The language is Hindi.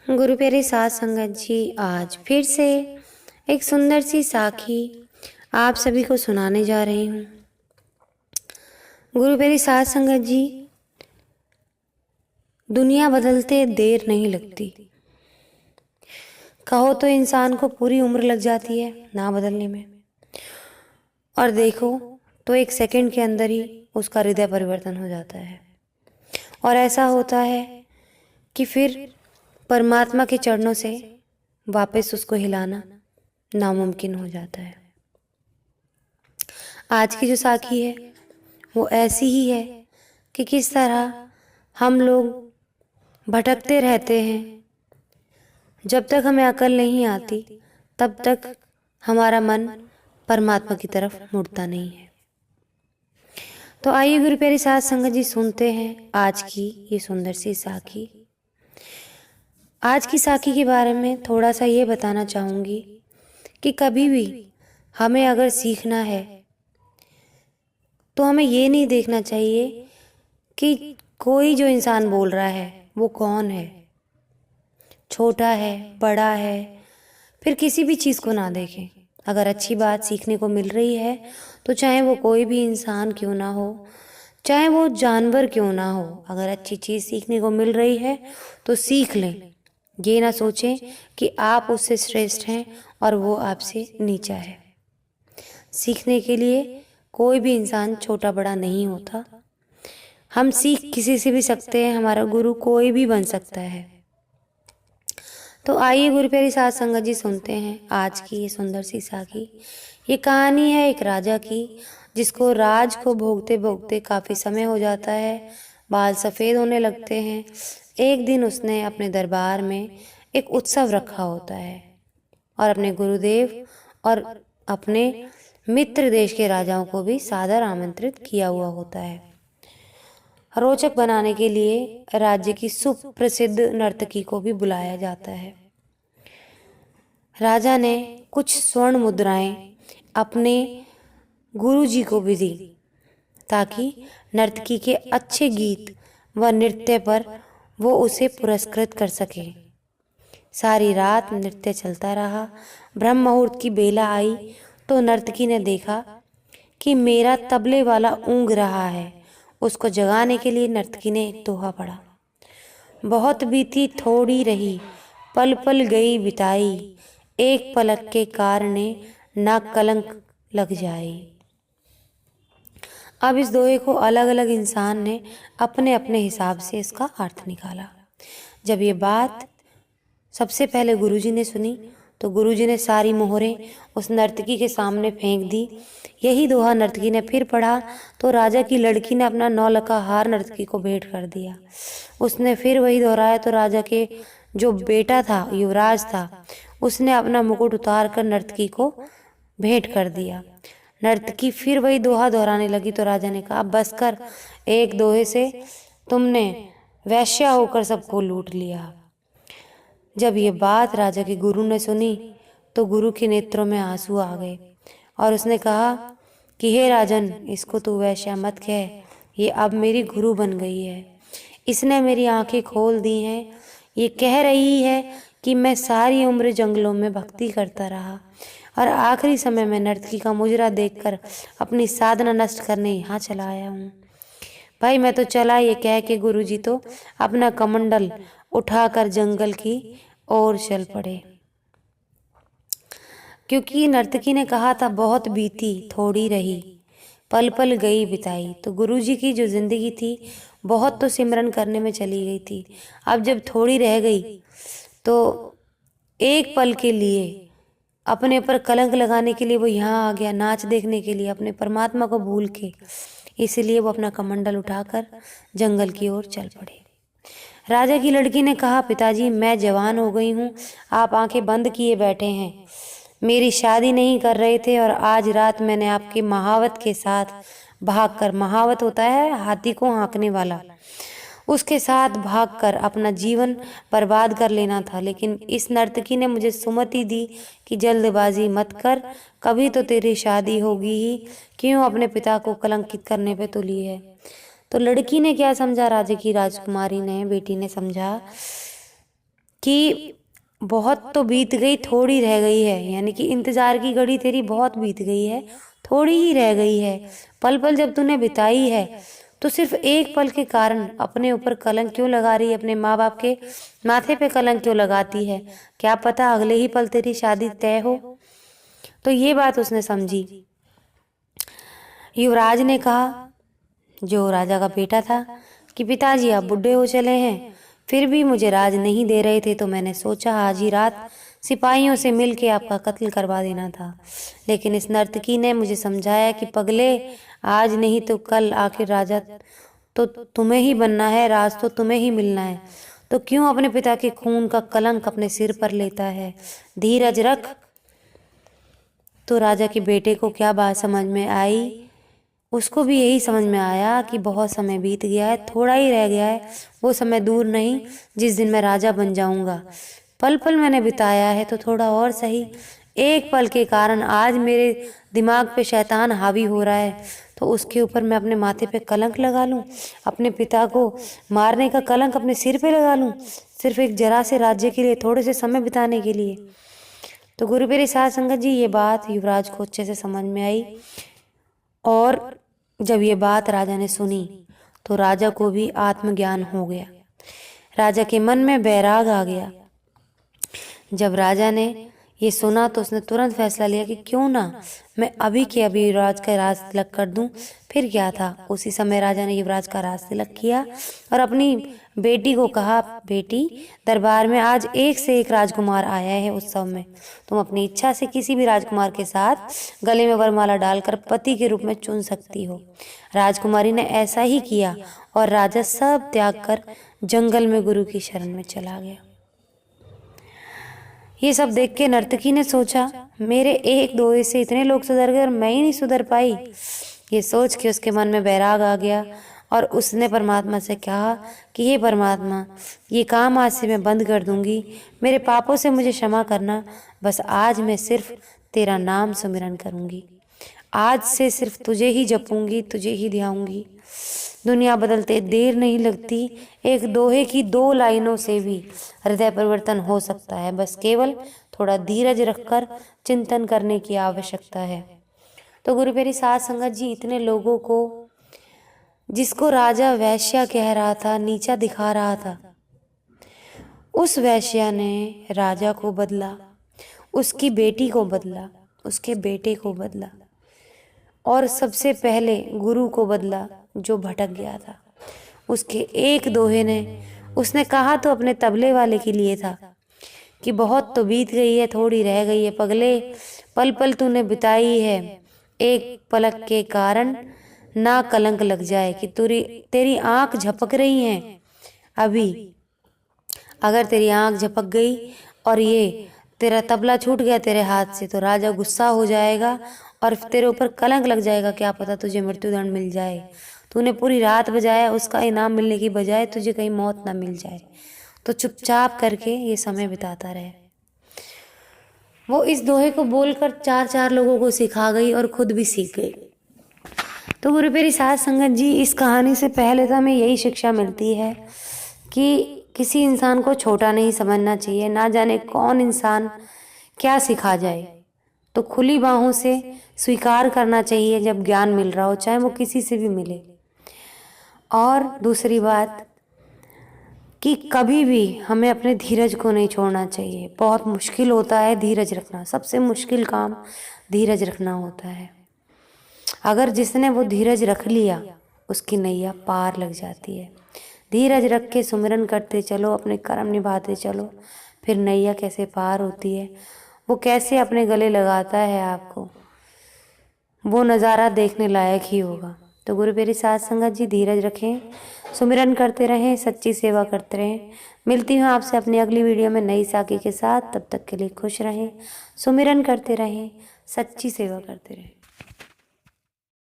गुरु प्यारे साथ संगत जी, आज फिर से एक सुंदर सी साखी आप सभी को सुनाने जा रही हूँ। गुरु प्यारे साथ संगत जी, दुनिया बदलते देर नहीं लगती। कहो तो इंसान को पूरी उम्र लग जाती है ना बदलने में, और देखो तो एक सेकंड के अंदर ही उसका हृदय परिवर्तन हो जाता है। और ऐसा होता है कि फिर परमात्मा के चरणों से वापस उसको हिलाना नामुमकिन हो जाता है। आज की जो साखी है वो ऐसी ही है कि किस तरह हम लोग भटकते रहते हैं। जब तक हमें अकल नहीं आती तब तक हमारा मन परमात्मा की तरफ मुड़ता नहीं है। तो आइए गुरु प्यारी साथ संगत जी, सुनते हैं आज की ये सुंदर सी साखी। आज की साखी के बारे में थोड़ा सा ये बताना चाहूँगी कि कभी भी हमें अगर सीखना है तो हमें ये नहीं देखना चाहिए कि कोई जो इंसान बोल रहा है वो कौन है, छोटा है बड़ा है, फिर किसी भी चीज़ को ना देखें। अगर अच्छी बात सीखने को मिल रही है तो चाहे वो कोई भी इंसान क्यों ना हो, चाहे वो जानवर क्यों ना हो, अगर अच्छी चीज़ सीखने को मिल रही है तो सीख लें। ये ना सोचें कि आप उससे श्रेष्ठ हैं और वो आपसे नीचा है। सीखने के लिए कोई भी इंसान छोटा बड़ा नहीं होता। हम सीख किसी से भी सकते हैं, हमारा गुरु कोई भी बन सकता है। तो आइए गुरु प्यारी साथ संगत जी, सुनते हैं आज की ये सुंदर सी साखी। ये कहानी है एक राजा की, जिसको राज को भोगते भोगते काफ़ी समय हो जाता है, बाल सफ़ेद होने लगते हैं। एक दिन उसने अपने दरबार में एक उत्सव रखा होता है और अपने गुरुदेव और अपने मित्र देश के राजाओं को भी सादर आमंत्रित किया हुआ होता है। रोचक बनाने के लिए राज्य की सुप्रसिद्ध नर्तकी को भी बुलाया जाता है। राजा ने कुछ स्वर्ण मुद्राएं अपने गुरुजी को भी दी ताकि नर्तकी के अच्छे गीत व नृत्य पर वो उसे पुरस्कृत कर सके। सारी रात नृत्य चलता रहा। ब्रह्म मुहूर्त की बेला आई तो नर्तकी ने देखा कि मेरा तबले वाला ऊँग रहा है। उसको जगाने के लिए नर्तकी ने एक दोहा पढ़ा। बहुत बीती थोड़ी रही, पल पल गई बिताई, एक पलक के कारणे ना कलंक लग जाए। अब इस दोहे को अलग अलग इंसान ने अपने अपने हिसाब से इसका अर्थ निकाला। जब ये बात सबसे पहले गुरुजी ने सुनी तो गुरुजी ने सारी मोहरें उस नर्तकी के सामने फेंक दी। यही दोहा नर्तकी ने फिर पढ़ा तो राजा की लड़की ने अपना 9 लखा हार नर्तकी को भेंट कर दिया। उसने फिर वही दोहराया तो राजा के जो बेटा था, युवराज था, उसने अपना मुकुट उतार कर नर्तकी को भेंट कर दिया। नर्तकी फिर वही दोहा दोहराने लगी तो राजा ने कहा, बस कर, एक दोहे से तुमने वैश्या होकर सबको लूट लिया। जब ये बात राजा के गुरु ने सुनी तो गुरु के नेत्रों में आंसू आ गए और उसने कहा कि हे राजन, इसको तू वैश्या मत कह, ये अब मेरी गुरु बन गई है। इसने मेरी आंखें खोल दी हैं। ये कह रही है कि मैं सारी उम्र जंगलों में भक्ति करता रहा और आखिरी समय में नर्तकी का मुजरा देखकर अपनी साधना नष्ट करने यहाँ चला आया हूँ। भाई मैं तो चला, ये कह के गुरुजी तो अपना कमंडल उठाकर जंगल की ओर चल पड़े, क्योंकि नर्तकी ने कहा था बहुत बीती थोड़ी रही, पल पल गई बिताई। तो गुरुजी की जो जिंदगी थी बहुत तो सिमरन करने में चली गई थी। अब जब थोड़ी रह गई तो एक पल के लिए अपने पर कलंक लगाने के लिए वो यहाँ आ गया, नाच देखने के लिए, अपने परमात्मा को भूल के। इसलिए वो अपना कमंडल उठाकर जंगल की ओर चल पड़े। राजा की लड़की ने कहा, पिताजी मैं जवान हो गई हूँ, आप आंखें बंद किए बैठे हैं। मेरी शादी नहीं कर रहे थे और आज रात मैंने आपके महावत के साथ भागकर, महावत होता है हाथी को हाँकने वाला, उसके साथ भागकर अपना जीवन बर्बाद कर लेना था। लेकिन इस नर्तकी ने मुझे सुमति दी कि जल्दबाजी मत कर, कभी तो तेरी शादी होगी ही, क्यों अपने पिता को कलंकित करने पे तुली है। तो लड़की ने क्या समझा, राजा की राजकुमारी ने, बेटी ने समझा कि बहुत तो बीत गई, थोड़ी रह गई है, यानी कि इंतजार की घड़ी तेरी बहुत बीत गई है, थोड़ी ही रह गई है। पल पल जब तूने बिताई है तो सिर्फ एक पल के कारण अपने ऊपर कलंक क्यों लगा रही है, अपने माँ बाप के माथे पे कलंक क्यों लगाती है? क्या पता अगले ही पल तेरी शादी तय हो। तो ये बात उसने समझी। युवराज ने कहा, जो राजा का बेटा था, कि पिताजी आप बुढ़े हो चले हैं, फिर भी मुझे राज नहीं दे रहे थे, तो मैंने सोचा आज ही रात सिपाहियों से मिल के आपका कत्ल करवा देना था। लेकिन इस नर्तकी ने मुझे समझाया कि पगले, आज नहीं तो कल आखिर राजा तो तुम्हें ही बनना है, राज तो तुम्हें ही मिलना है, तो क्यों अपने पिता के खून का कलंक अपने सिर पर लेता है? धीरज रख। तो राजा के बेटे को क्या बात समझ में आई? उसको भी यही समझ में आया कि बहुत समय बीत गया है, थोड़ा ही रह गया है, वो समय दूर नहीं जिस दिन मैं राजा बन जाऊंगा। पल पल मैंने बिताया है तो थोड़ा और सही, एक पल के कारण आज मेरे दिमाग पे शैतान हावी हो रहा है, तो उसके ऊपर मैं अपने माथे पे कलंक लगा लूं, अपने पिता को मारने का कलंक अपने सिर पे लगा लूं, सिर्फ एक जरा से राज्य के लिए, थोड़े से समय बिताने के लिए। तो गुरु मेरी साध संगत जी, ये बात युवराज को अच्छे से समझ में आई। और जब ये बात राजा ने सुनी तो राजा को भी आत्मज्ञान हो गया, राजा के मन में बैराग आ गया। जब राजा ने ये सुना तो उसने तुरंत फैसला लिया कि क्यों ना मैं अभी के अभी युवराज का राज तिलक कर दूं। फिर क्या था, उसी समय राजा ने युवराज का राज तिलक किया और अपनी बेटी को कहा, बेटी, दरबार में आज एक से एक राजकुमार आया है उत्सव में, तुम अपनी इच्छा से किसी भी राजकुमार के साथ गले में वरमाला डालकर पति के रूप में चुन सकती हो। राजकुमारी ने ऐसा ही किया और राजा सब त्याग कर जंगल में गुरु की शरण में चला गया। ये सब देख के नर्तकी ने सोचा, मेरे एक दोहे से इतने लोग सुधर गए और मैं ही नहीं सुधर पाई। ये सोच के उसके मन में बैराग आ गया और उसने परमात्मा से कहा कि हे परमात्मा, ये काम आज से मैं बंद कर दूंगी, मेरे पापों से मुझे क्षमा करना, बस आज मैं सिर्फ तेरा नाम सुमिरन करूंगी, आज से सिर्फ तुझे ही जपूंगी, तुझे ही ध्याऊंगी। दुनिया बदलते देर नहीं लगती, एक दोहे की 2 लाइनों से भी हृदय परिवर्तन हो सकता है, बस केवल थोड़ा धीरज रखकर चिंतन करने की आवश्यकता है। तो गुरु मेरी साध संगत जी, इतने लोगों को, जिसको राजा वैश्या कह रहा था, नीचा दिखा रहा था, उस वैश्या ने राजा को बदला, उसकी बेटी को बदला, उसके बेटे को बदला और सबसे पहले गुरु को बदला जो भटक गया था। उसके एक दोहे ने, उसने कहा तो अपने तबले वाले के लिए था कि बहुत तो बीत गई है, थोड़ी रह गई है, पगले, पल पल तूने बिताई है, एक पलक के कारण ना कलंक लग जाए कि तेरी आंख झपक रही है। अभी अगर तेरी आंख झपक गई और ये तेरा तबला छूट गया तेरे हाथ से, तो राजा गुस्सा हो जाएगा और तेरे ऊपर कलंक लग जाएगा, क्या पता तुझे मृत्युदंड मिल जाए। तूने पूरी रात बजाया, उसका इनाम मिलने की बजाय तुझे कहीं मौत ना मिल जाए, तो चुपचाप करके ये समय बिताता रहे। वो इस दोहे को बोलकर 4-4 लोगों को सिखा गई और खुद भी सीख गई। तो गुरु मेरी साध संगत जी, इस कहानी से पहले तो हमें यही शिक्षा मिलती है कि किसी इंसान को छोटा नहीं समझना चाहिए। ना जाने कौन इंसान क्या सिखा जाए, तो खुली बाहों से स्वीकार करना चाहिए जब ज्ञान मिल रहा हो, चाहे वो किसी से भी मिले। और दूसरी बात कि कभी भी हमें अपने धीरज को नहीं छोड़ना चाहिए। बहुत मुश्किल होता है धीरज रखना, सबसे मुश्किल काम धीरज रखना होता है। अगर जिसने वो धीरज रख लिया, उसकी नैया पार लग जाती है। धीरज रख के सुमिरन करते चलो, अपने कर्म निभाते चलो, फिर नैया कैसे पार होती है, वो कैसे अपने गले लगाता है आपको, वो नज़ारा देखने लायक ही होगा। तो गुरु मेरी साध संगत जी, धीरज रखें, सुमिरन करते रहें, सच्ची सेवा करते रहें। मिलती हूँ आपसे अपनी अगली वीडियो में नई साखी के साथ। तब तक के लिए खुश रहें, सुमिरन करते रहें, सच्ची सेवा करते रहें।